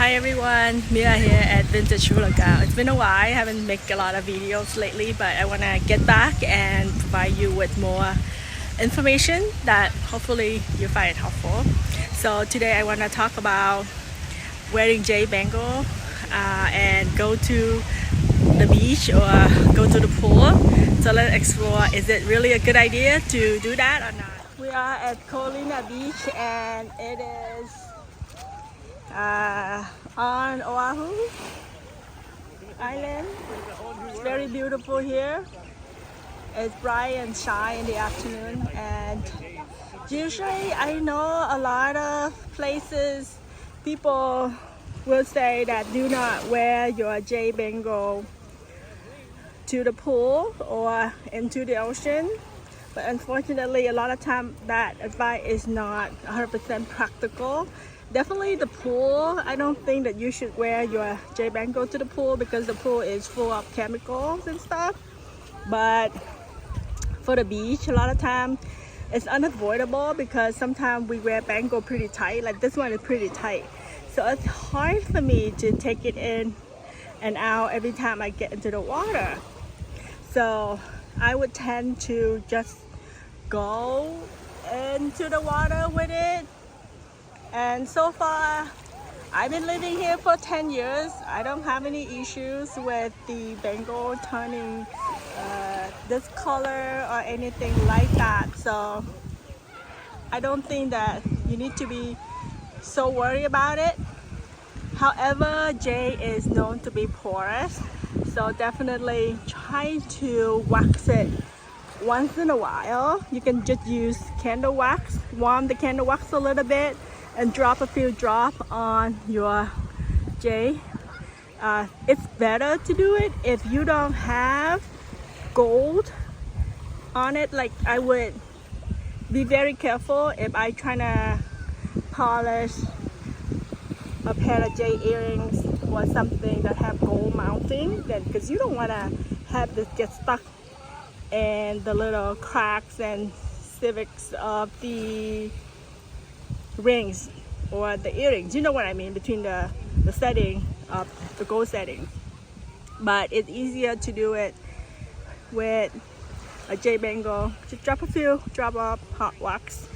Hi everyone, Mira here at Vintage Hulaga. It's been a while, I haven't made a lot of videos lately, but I want to get back and provide you with more information that hopefully you find helpful. So today I want to talk about wearing Jade Bangle and go to the beach or go to the pool. So let's explore, is it really a good idea to do that or not? We are at Chlorine Beach and it is on Oahu Island. It's very beautiful here. It's bright and shine in the afternoon, and usually I know a lot of places people will say that do not wear your Jade Bangle to the pool or into the ocean, but unfortunately a lot of time that advice is not 100% practical. Definitely the pool, I don't think that you should wear your Jade Bangle to the pool because the pool is full of chemicals and stuff. But for the beach, a lot of time it's unavoidable because sometimes we wear bangle pretty tight, like this one is pretty tight. So it's hard for me to take it in and out every time I get into the water. So I would tend to just go into the water with it. And so far, I've been living here for 10 years. I don't have any issues with the bangle turning this color or anything like that. So I don't think that you need to be so worried about it. However, jade is known to be porous. So definitely try to wax it once in a while. You can just use candle wax, warm the candle wax a little bit and drop a few drops on your jade. It's better to do it if you don't have gold on it. Like I would be very careful if I try to polish a pair of jade earrings or something that have gold mounting, then because you don't want to have this get stuck in the little cracks and civics of the rings or the earrings, you know what I mean, between the setting of the gold settings. But it's easier to do it with a Jade Bangle. Just drop a few drop of hot wax,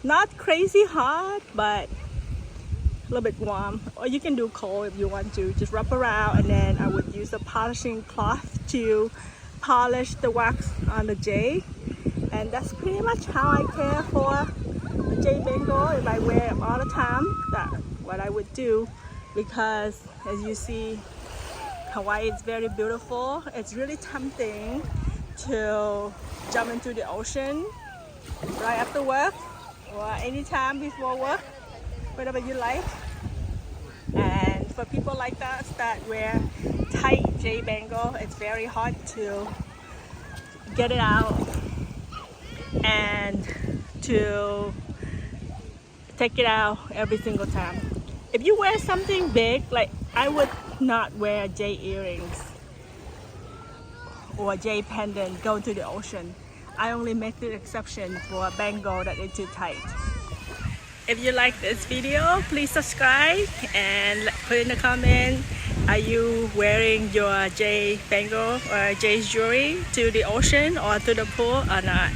not crazy hot but a little bit warm, or you can do cold if you want to. Just wrap around, and then I would use a polishing cloth to polish the wax on the jade. And that's pretty much how I care for the Jade Bangle. If I wear it all the time, that's what I would do, because as you see, Hawaii is very beautiful. It's really tempting to jump into the ocean right after work or anytime before work, whatever you like. And for people like us that wear tight Jade Bangle, it's very hard to get it out and to take it out every single time. If you wear something big, like I would not wear jade earrings or jade pendant go to the ocean. I only make the exception for a bangle that is too tight. If you like this video, please subscribe and put in the comment, are you wearing your jade bangle or jade jewelry to the ocean or to the pool or not?